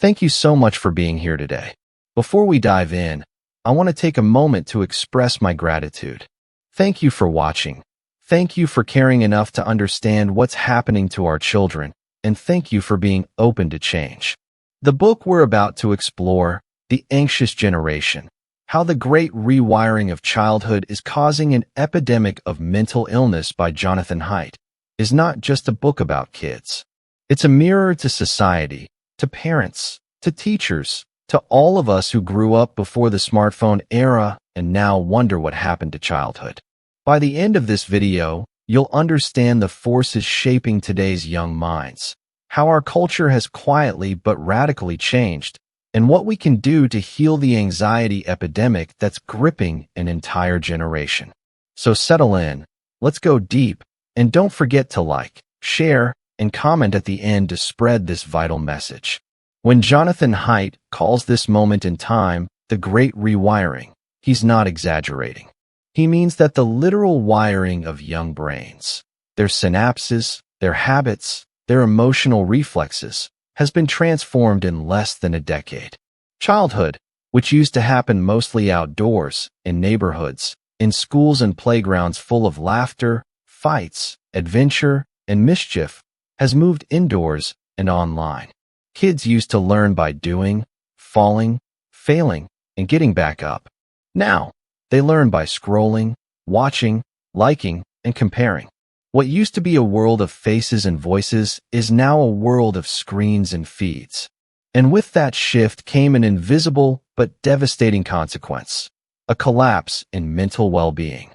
Thank you so much for being here today. Before we dive in, I want to take a moment to express my gratitude. Thank you for watching. Thank you for caring enough to understand what's happening to our children, and thank you for being open to change. The book we're about to explore, The Anxious Generation, How the Great Rewiring of Childhood is Causing an Epidemic of Mental Illness by Jonathan Haidt, is not just a book about kids. It's a mirror to society, to parents, to teachers, to all of us who grew up before the smartphone era and now wonder what happened to childhood. By the end of this video, you'll understand the forces shaping today's young minds, how our culture has quietly but radically changed, and what we can do to heal the anxiety epidemic that's gripping an entire generation. So settle in, let's go deep, and don't forget to like, share, and comment at the end to spread this vital message. When Jonathan Haidt calls this moment in time the Great Rewiring, he's not exaggerating. He means that the literal wiring of young brains, their synapses, their habits, their emotional reflexes, has been transformed in less than a decade. Childhood, which used to happen mostly outdoors, in neighborhoods, in schools and playgrounds full of laughter, fights, adventure, and mischief, has moved indoors and online. Kids used to learn by doing, falling, failing, and getting back up. Now, they learn by scrolling, watching, liking, and comparing. What used to be a world of faces and voices is now a world of screens and feeds. And with that shift came an invisible but devastating consequence: a collapse in mental well-being.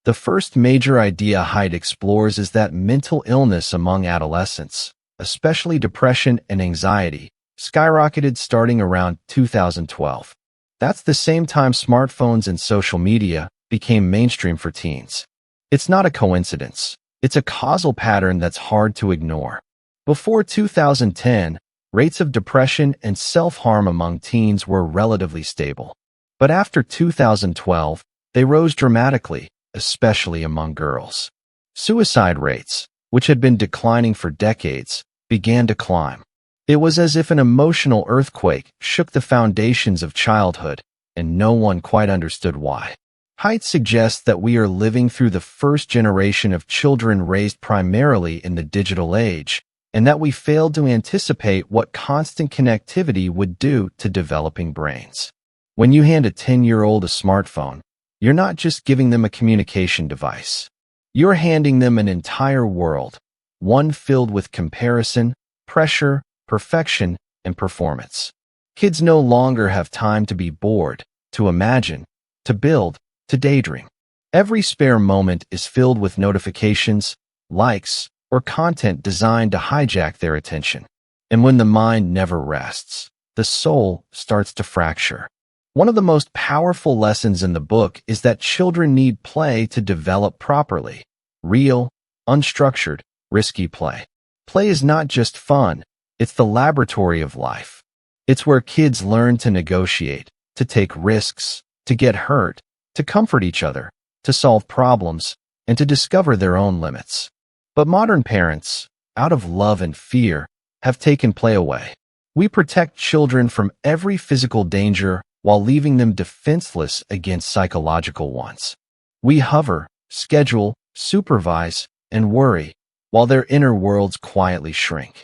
The first major idea Haidt explores is that mental illness among adolescents, especially depression and anxiety, skyrocketed starting around 2012. That's the same time smartphones and social media became mainstream for teens. It's not a coincidence. It's a causal pattern that's hard to ignore. Before 2010, rates of depression and self-harm among teens were relatively stable. But after 2012, they rose dramatically, especially among girls. Suicide rates, which had been declining for decades, began to climb. It was as if an emotional earthquake shook the foundations of childhood, and no one quite understood why. Haidt suggests that we are living through the first generation of children raised primarily in the digital age, and that we failed to anticipate what constant connectivity would do to developing brains. When you hand a 10-year-old a smartphone, you're not just giving them a communication device. You're handing them an entire world, one filled with comparison, pressure, perfection, and performance. Kids no longer have time to be bored, to imagine, to build, to daydream. Every spare moment is filled with notifications, likes, or content designed to hijack their attention. And when the mind never rests, the soul starts to fracture. One of the most powerful lessons in the book is that children need play to develop properly. Real, unstructured, risky play. Play is not just fun. It's the laboratory of life. It's where kids learn to negotiate, to take risks, to get hurt, to comfort each other, to solve problems, and to discover their own limits. But modern parents, out of love and fear, have taken play away. We protect children from every physical danger while leaving them defenseless against psychological ones. We hover, schedule, supervise, and worry, while their inner worlds quietly shrink.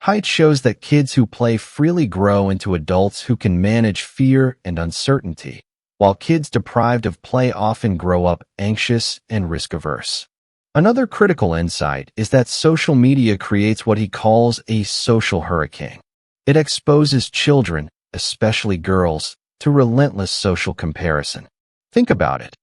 Haidt shows that kids who play freely grow into adults who can manage fear and uncertainty, while kids deprived of play often grow up anxious and risk-averse. Another critical insight is that social media creates what he calls a social hurricane. It exposes children, especially girls, to relentless social comparison. Think about it.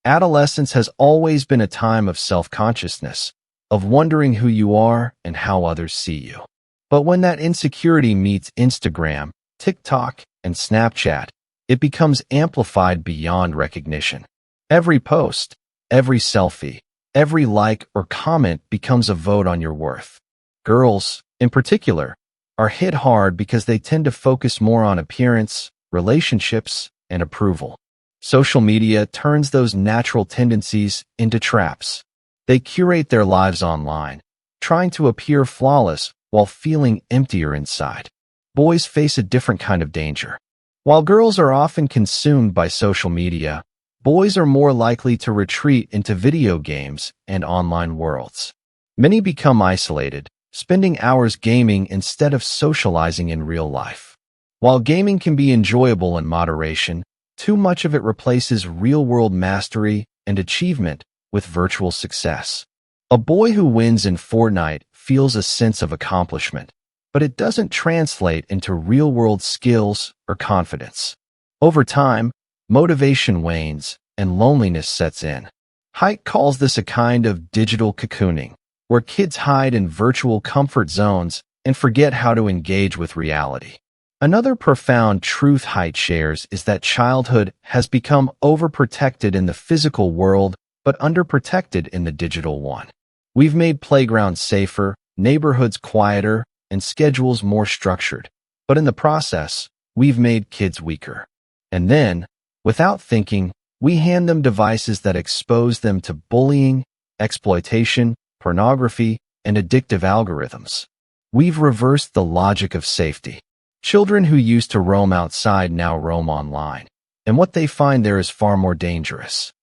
Adolescence has always been a time of self-consciousness, of wondering who you are and how others see you. But when that insecurity meets Instagram, TikTok, and Snapchat, it becomes amplified beyond recognition. Every post, every selfie, every like or comment becomes a vote on your worth. Girls, in particular, are hit hard because they tend to focus more on appearance, relationships, and approval. Social media turns those natural tendencies into traps. They curate their lives online, trying to appear flawless while feeling emptier inside. boys face a different kind of danger. While girls are often consumed by social media, boys are more likely to retreat into video games and online worlds. Many become isolated, spending hours gaming instead of socializing in real life. While gaming can be enjoyable in moderation, too much of it replaces real-world mastery and achievement with virtual success. A boy who wins in Fortnite feels a sense of accomplishment, but it doesn't translate into real-world skills or confidence. Over time, motivation wanes and loneliness sets in. Haidt calls this a kind of digital cocooning, where kids hide in virtual comfort zones and forget how to engage with reality. Another profound truth Haidt shares is that childhood has become overprotected in the physical world but underprotected in the digital one. We've made playgrounds safer, neighborhoods quieter, and schedules more structured. But in the process, we've made kids weaker. And then, without thinking, we hand them devices that expose them to bullying, exploitation, pornography, and addictive algorithms. We've reversed the logic of safety. Children who used to roam outside now roam online, and what they find there is far more dangerous.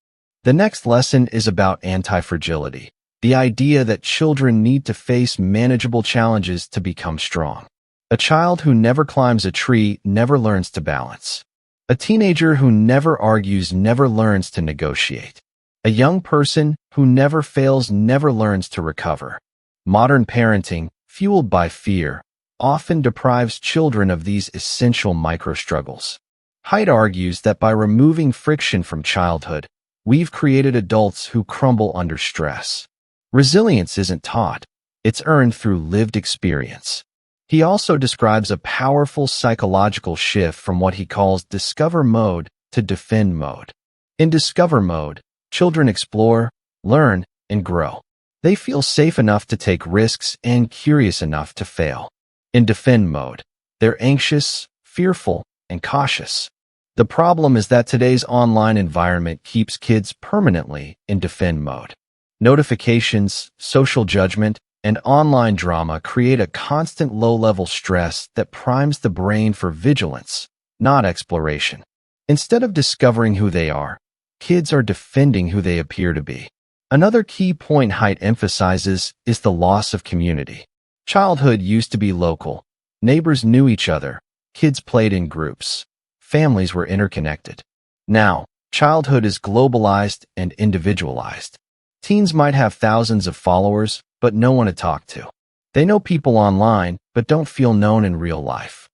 The next lesson is about anti-fragility, the idea that children need to face manageable challenges to become strong. A child who never climbs a tree never learns to balance. A teenager who never argues never learns to negotiate. A young person who never fails never learns to recover. Modern parenting, fueled by fear, often deprives children of these essential micro-struggles. Haidt argues that by removing friction from childhood, we've created adults who crumble under stress. Resilience isn't taught, it's earned through lived experience. He also describes a powerful psychological shift from what he calls discover mode to defend mode. In discover mode, children explore, learn, and grow. They feel safe enough to take risks and curious enough to fail. In defend mode, they're anxious, fearful, and cautious. The problem is that today's online environment keeps kids permanently in defend mode. Notifications, social judgment, and online drama create a constant low-level stress that primes the brain for vigilance, not exploration. Instead of discovering who they are, kids are defending who they appear to be. Another key point Haidt emphasizes is the loss of community. Childhood used to be local. Neighbors knew each other. Kids played in groups. Families were interconnected. Now, childhood is globalized and individualized. Teens might have thousands of followers, but no one to talk to. They know people online, but don't feel known in real life.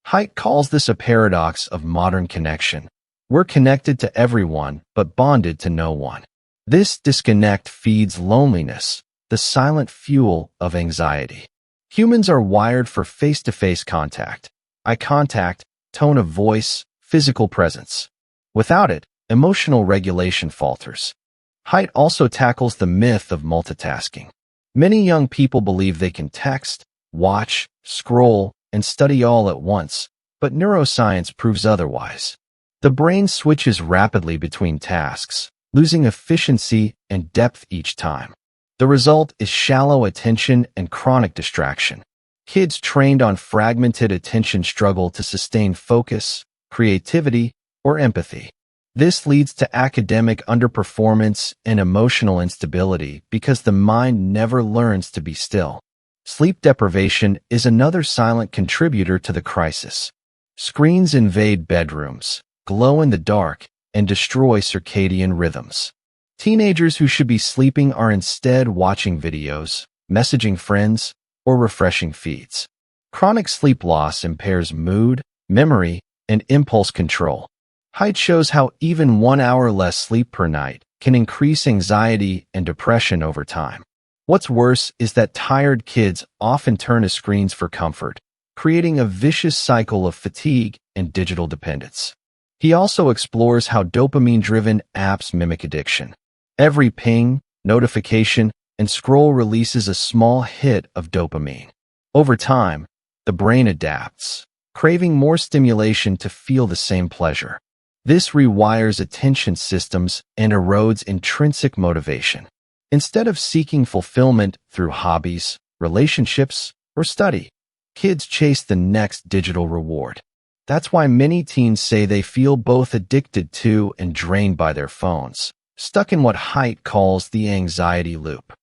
Haidt calls this a paradox of modern connection. We're connected to everyone, but bonded to no one. This disconnect feeds loneliness, the silent fuel of anxiety. Humans are wired for face-to-face contact, eye contact, tone of voice, physical presence. Without it, emotional regulation falters. Haidt also tackles the myth of multitasking. Many young people believe they can text, watch, scroll, and study all at once, but neuroscience proves otherwise. The brain switches rapidly between tasks, losing efficiency and depth each time. The result is shallow attention and chronic distraction. Kids trained on fragmented attention struggle to sustain focus, creativity, or empathy. This leads to academic underperformance and emotional instability because the mind never learns to be still. Sleep deprivation is another silent contributor to the crisis. Screens invade bedrooms, glow in the dark, and destroy circadian rhythms. Teenagers who should be sleeping are instead watching videos, messaging friends, or refreshing feeds. Chronic sleep loss impairs mood, memory, and impulse control. Haidt shows how even 1 hour less sleep per night can increase anxiety and depression over time. What's worse is that tired kids often turn to screens for comfort, creating a vicious cycle of fatigue and digital dependence. He also explores how dopamine-driven apps mimic addiction. Every ping, notification, and scroll releases a small hit of dopamine. Over time, the brain adapts, craving more stimulation to feel the same pleasure. This rewires attention systems and erodes intrinsic motivation. Instead of seeking fulfillment through hobbies, relationships, or study, Kids chase the next digital reward. That's why many teens say they feel both addicted to and drained by their phones, stuck in what Haidt calls the anxiety loop.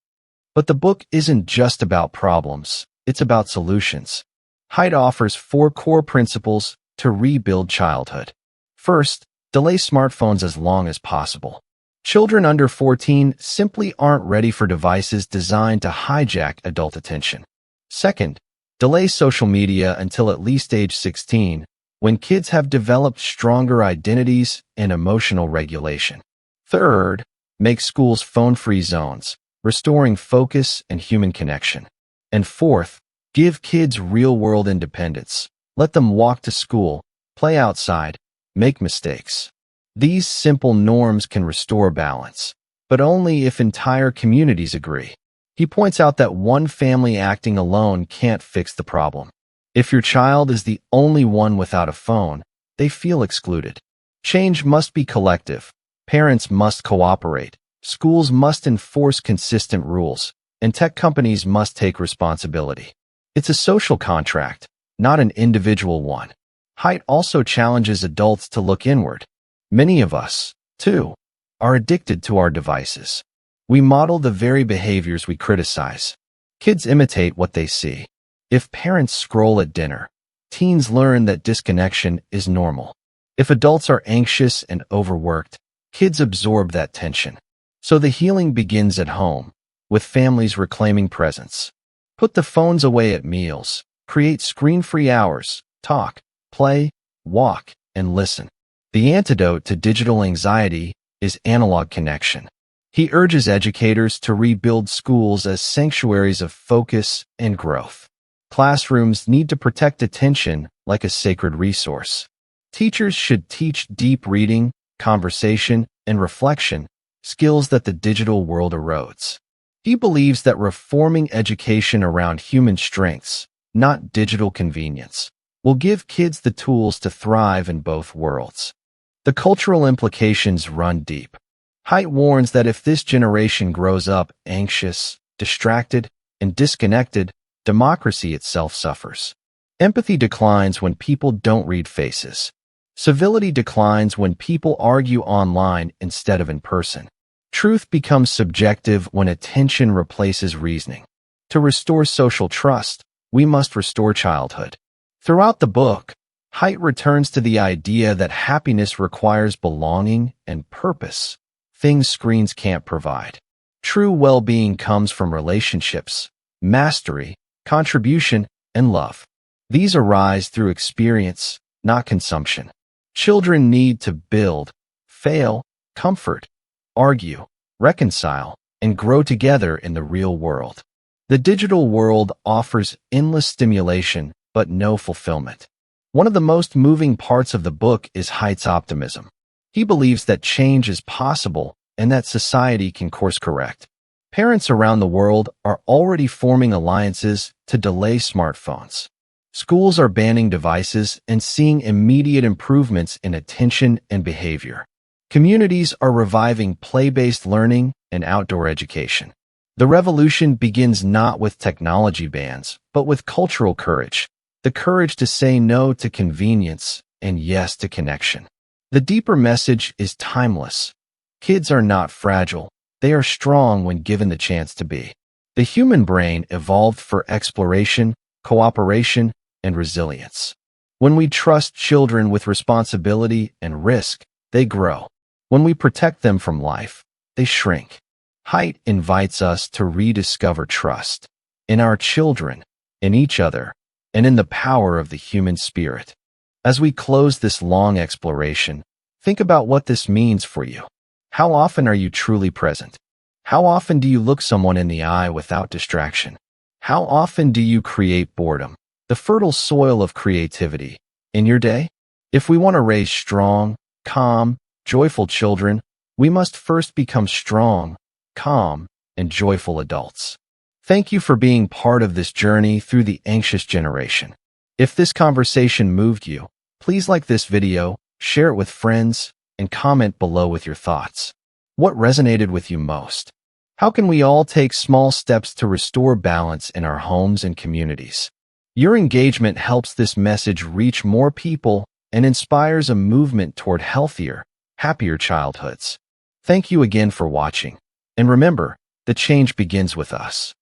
But the book isn't just about problems, it's about solutions. Haidt offers 4 core principles to rebuild childhood. First, delay smartphones as long as possible. Children under 14 simply aren't ready for devices designed to hijack adult attention. Second, delay social media until at least age 16, when kids have developed stronger identities and emotional regulation. Third, make schools phone-free zones, restoring focus and human connection. And fourth, give kids real-world independence. Let them walk to school, play outside, make mistakes. These simple norms can restore balance, but only if entire communities agree. He points out that one family acting alone can't fix the problem. If your child is the only one without a phone, they feel excluded. Change must be collective. Parents must cooperate. Schools must enforce consistent rules, and tech companies must take responsibility. It's a social contract, not an individual one. Haidt also challenges adults to look inward. Many of us, too, are addicted to our devices. We model the very behaviors we criticize. Kids imitate what they see. If parents scroll at dinner, teens learn that disconnection is normal. If adults are anxious and overworked, kids absorb that tension. So the healing begins at home, with families reclaiming presence. Put the phones away at meals. Create screen-free hours. Talk, play, walk, and listen. The antidote to digital anxiety is analog connection. He urges educators to rebuild schools as sanctuaries of focus and growth. Classrooms need to protect attention like a sacred resource. Teachers should teach deep reading, conversation, and reflection, skills that the digital world erodes. He believes that reforming education around human strengths, not digital convenience, will give kids the tools to thrive in both worlds. The cultural implications run deep. Haidt warns that if this generation grows up anxious, distracted, and disconnected, democracy itself suffers. Empathy declines when people don't read faces. Civility declines when people argue online instead of in person. Truth becomes subjective when attention replaces reasoning. To restore social trust, we must restore childhood. Throughout the book, Haidt returns to the idea that happiness requires belonging and purpose, things screens can't provide. True well-being comes from relationships, mastery, contribution, and love. These arise through experience, not consumption. Children need to build, fail, comfort, argue, reconcile, and grow together in the real world. The digital world offers endless stimulation, but no fulfillment. One of the most moving parts of the book is Haidt's optimism. He believes that change is possible and that society can course-correct. Parents around the world are already forming alliances to delay smartphones. Schools are banning devices and seeing immediate improvements in attention and behavior. Communities are reviving play-based learning and outdoor education. The revolution begins not with technology bans, but with cultural courage. The courage to say no to convenience and yes to connection. The deeper message is timeless. Kids are not fragile. They are strong when given the chance to be. The human brain evolved for exploration, cooperation, and resilience. When we trust children with responsibility and risk, they grow. When we protect them from life, they shrink. Haidt invites us to rediscover trust in our children, in each other, and in the power of the human spirit. As we close this long exploration, think about what this means for you. How often are you truly present? How often do you look someone in the eye without distraction? How often do you create boredom, the fertile soil of creativity, in your day? If we want to raise strong, calm, joyful children, we must first become strong, calm, and joyful adults. Thank you for being part of this journey through the anxious generation. If this conversation moved you, please like this video, share it with friends, and comment below with your thoughts. What resonated with you most? How can we all take small steps to restore balance in our homes and communities? Your engagement helps this message reach more people and inspires a movement toward healthier, happier childhoods. Thank you again for watching. And remember, the change begins with us.